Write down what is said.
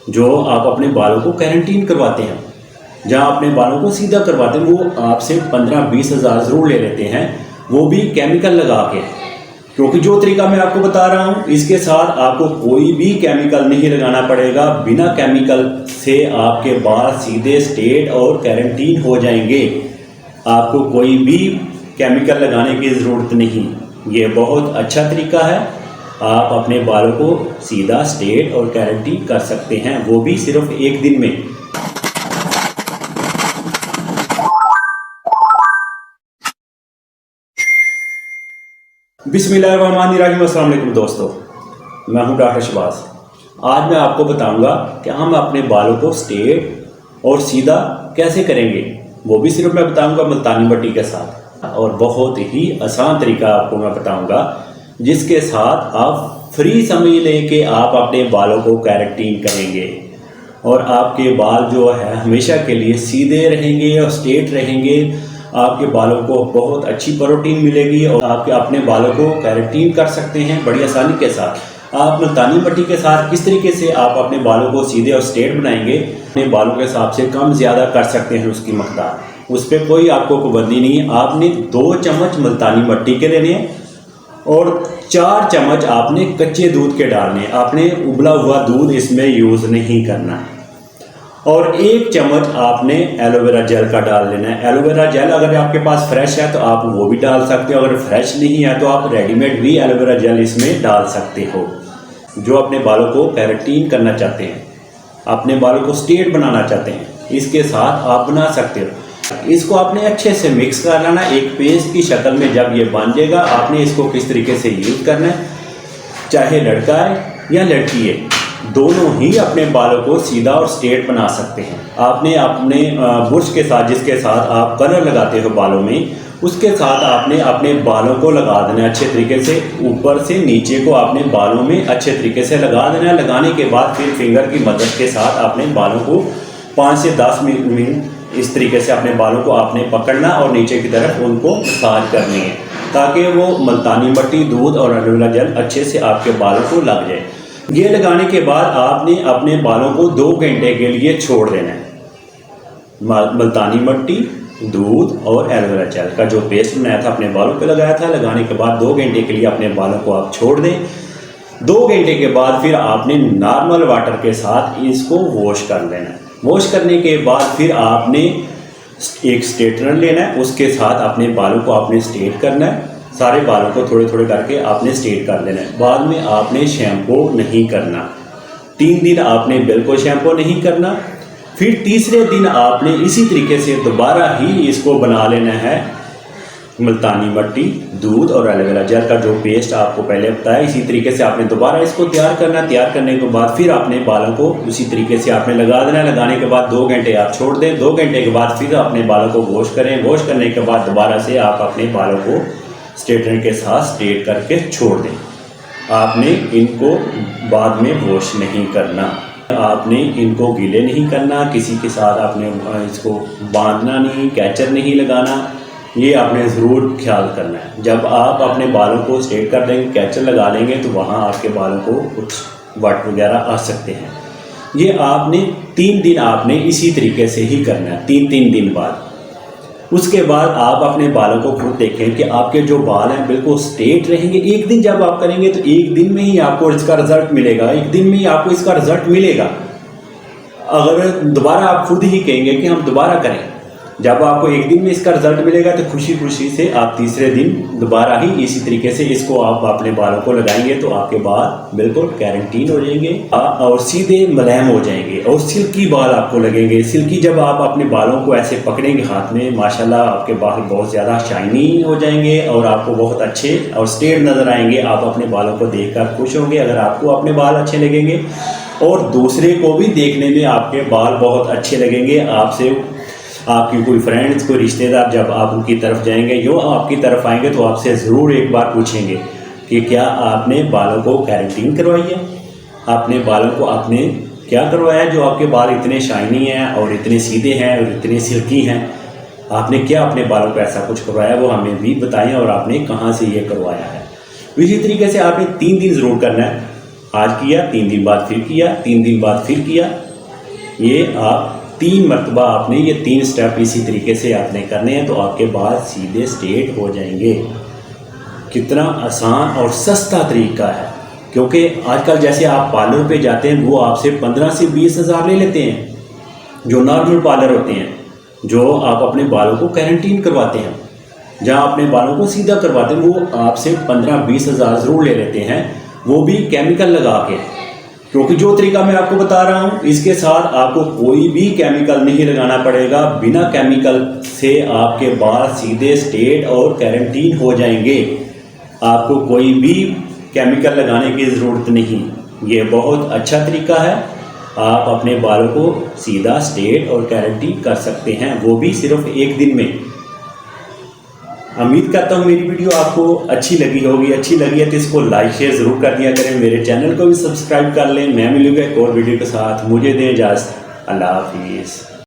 जो आप अपने बालों को कैरेंटीन करवाते हैं, जहाँ अपने बालों को सीधा करवाते हैं, वो आपसे 15-20 हज़ार ज़रूर ले लेते हैं, वो भी केमिकल लगा के। क्योंकि जो तरीका मैं आपको बता रहा हूँ, इसके साथ आपको कोई भी केमिकल नहीं लगाना पड़ेगा। बिना केमिकल से आपके बाल सीधे स्ट्रेट और कैरेंटीन हो जाएंगे। आपको कोई भी केमिकल लगाने की ज़रूरत नहीं। ये बहुत अच्छा तरीका है। आप अपने बालों को सीधा स्ट्रेट और कैरेंटीन कर सकते हैं, वो भी सिर्फ एक दिन में। बिस्मिल्लाहिर्रहमानिर्रहीम। अस्सलाम वालेकुम दोस्तों, मैं हूं डॉक्टर शहबाज। आज मैं आपको बताऊंगा कि हम अपने बालों को स्ट्रेट और सीधा कैसे करेंगे। वो भी सिर्फ मैं बताऊंगा मुल्तानी मिट्टी के साथ, और बहुत ही आसान तरीका आपको मैं बताऊंगा, जिसके साथ आप फ्री समय लेके आप अपने बालों को कैरेटीन करेंगे और आपके बाल जो है हमेशा के लिए सीधे रहेंगे और स्ट्रेट रहेंगे। आपके बालों को बहुत अच्छी प्रोटीन मिलेगी और आपके अपने बालों को कैरेटीन कर सकते हैं बड़ी आसानी के साथ। आप मुल्तानी मिट्टी के साथ किस तरीके से आप अपने बालों को सीधे और स्ट्रेट बनाएंगे, अपने बालों के हिसाब से कम ज़्यादा कर सकते हैं उसकी मकदार, उस पर कोई आपको पाबंदी नहीं है। आपने 2 चम्मच मुल्तानी मिट्टी के लेने हैं और 4 चम्मच आपने कच्चे दूध के डालने हैं। आपने उबला हुआ दूध इसमें यूज़ नहीं करना। और 1 चम्मच आपने एलोवेरा जेल का डाल लेना है। एलोवेरा जेल अगर आपके पास फ्रेश है तो आप वो भी डाल सकते हो, अगर फ्रेश नहीं है तो आप रेडीमेड भी एलोवेरा जेल इसमें डाल सकते हो। जो अपने बालों को कैरेटीन करना चाहते हैं, अपने बालों को स्ट्रेट बनाना चाहते हैं, इसके साथ आप बना सकते हो। इसको आपने अच्छे से मिक्स कर लेना एक पेस्ट की शक्ल में। जब ये बन जाएगा, आपने इसको किस तरीके से यूज़ करना है, चाहे लड़का है या लड़की है, दोनों ही अपने बालों को सीधा और स्ट्रेट बना सकते हैं। आपने अपने ब्रश के साथ, जिसके साथ आप कलर लगाते हो बालों में, उसके साथ आपने अपने बालों को लगा देना है अच्छे तरीके से। ऊपर से नीचे को आपने बालों में अच्छे तरीके से लगा देना है। लगाने के बाद फिर फिंगर की मदद के साथ अपने बालों को 5 से 10 मिनट इस तरीके से अपने बालों को आपने पकड़ना और नीचे की तरफ उनको मसाज करनी है, ताकि वो मुल्तानी मिट्टी, दूध और एलोवेरा जेल अच्छे से आपके बालों को लग जाए। ये लगाने के बाद आपने अपने बालों को 2 घंटे के लिए छोड़ देना है। मुल्तानी मिट्टी, दूध और एलोवेरा जेल का जो पेस्ट बनाया था, अपने बालों पे लगाया था, लगाने के बाद 2 घंटे के लिए अपने बालों को आप छोड़ दें। 2 घंटे के बाद फिर आपने नॉर्मल वाटर के साथ इसको वॉश कर लेना है। वॉश करने के बाद फिर आपने एक स्ट्रेटनर लेना है, उसके साथ अपने बालों को आपने स्ट्रेट करना है। सारे बालों को थोड़े थोड़े करके आपने स्ट्रेट कर लेना है। बाद में आपने शैम्पू नहीं करना। 3 दिन आपने बिल्कुल शैम्पू नहीं करना। फिर तीसरे दिन आपने इसी तरीके से दोबारा ही इसको बना लेना है। मुल्तानी मिट्टी, दूध और एलोवेरा जेल का जो पेस्ट आपको पहले बताया, इसी तरीके से आपने दोबारा इसको तैयार करना। तैयार करने के बाद फिर आपने बालों को उसी तरीके से आपने लगा देना। लगाने के बाद 2 घंटे आप छोड़ दें। 2 घंटे के बाद फिर अपने बालों को वॉश करें। वॉश करने के बाद दोबारा से आप अपने बालों को स्ट्रेटनर के साथ स्ट्रेट करके छोड़ दें। आपने इनको बाद में वॉश नहीं करना, आपने इनको गीले नहीं करना, किसी के साथ आपने इसको बांधना नहीं, कैचर नहीं लगाना। ये आपने ज़रूर ख्याल करना है। जब आप अपने बालों को स्ट्रेट कर देंगे, कैचर लगा लेंगे, तो वहाँ आपके बालों को कुछ वट वगैरह आ सकते हैं। ये आपने 3 दिन आपने इसी तरीके से ही करना है, 3-3 दिन बाद। उसके बाद आप अपने बालों को खुद देखें कि आपके जो बाल हैं बिल्कुल स्ट्रेट रहेंगे। एक दिन जब आप करेंगे तो एक दिन में ही आपको इसका रिजल्ट मिलेगा। एक दिन में ही आपको इसका रिजल्ट मिलेगा। अगर दोबारा आप खुद ही कहेंगे कि हम दोबारा करें, जब आपको एक दिन में इसका रिजल्ट मिलेगा तो खुशी खुशी से आप तीसरे दिन दोबारा ही इसी तरीके से इसको आप अपने बालों को लगाएंगे, तो आपके बाल बिल्कुल कैरेटीन हो जाएंगे और सीधे मुलायम हो जाएंगे और सिल्की बाल आपको लगेंगे। सिल्की जब आप अपने बालों को ऐसे पकड़ेंगे हाथ में, माशाल्लाह आपके बाल बहुत ज़्यादा शाइनी हो जाएंगे और आपको बहुत अच्छे और स्ट्रेट नज़र आएंगे। आप अपने बालों को देखकर खुश होंगे अगर आपको अपने बाल अच्छे लगेंगे, और दूसरे को भी देखने में आपके बाल बहुत अच्छे लगेंगे। आपसे आपकी कोई फ्रेंड्स, कोई रिश्तेदार जब आप उनकी तरफ जाएंगे, जो आपकी तरफ आएंगे, तो आपसे ज़रूर एक बार पूछेंगे कि क्या आपने बालों को कैरेटीन करवाई है, अपने बालों को आपने क्या करवाया है जो आपके बाल इतने शाइनी हैं और इतने सीधे हैं और इतने सिल्की हैं। आपने क्या अपने बालों को ऐसा कुछ करवाया, वो हमें भी बताएं और आपने कहाँ से ये करवाया है। इसी तरीके से आपने 3 दिन ज़रूर करना है। आज किया, 3 दिन बाद फिर किया, 3 दिन बाद फिर किया। ये आप 3 मरतबा आपने ये 3 स्टेप इसी तरीके से आपने करने हैं, तो आपके बाल सीधे स्ट्रेट हो जाएंगे। कितना आसान और सस्ता तरीका है, क्योंकि आजकल जैसे आप पार्लर पे जाते हैं वो आपसे 15 से 20 हज़ार ले लेते हैं, जो नॉर्मल पार्लर होते हैं, जो आप अपने बालों को कैरेंटीन करवाते हैं, जहाँ अपने बालों को सीधा करवाते हैं, वो आपसे 15-20 हज़ार ज़रूर ले लेते हैं, वो भी केमिकल लगा के। क्योंकि जो तरीका मैं आपको बता रहा हूँ इसके साथ आपको कोई भी केमिकल नहीं लगाना पड़ेगा। बिना केमिकल से आपके बाल सीधे स्ट्रेट और कैरेंटीन हो जाएंगे। आपको कोई भी केमिकल लगाने की ज़रूरत नहीं। ये बहुत अच्छा तरीका है, आप अपने बालों को सीधा स्ट्रेट और कैरेंटीन कर सकते हैं, वो भी सिर्फ 1 दिन में। उम्मीद करता हूँ मेरी वीडियो आपको अच्छी लगी होगी। अच्छी लगी है तो इसको लाइक शेयर ज़रूर कर दिया करें। मेरे चैनल को भी सब्सक्राइब कर लें। मैं मिलूंगा एक और वीडियो के साथ। मुझे दें इजाज़त। अल्लाह हाफिज़।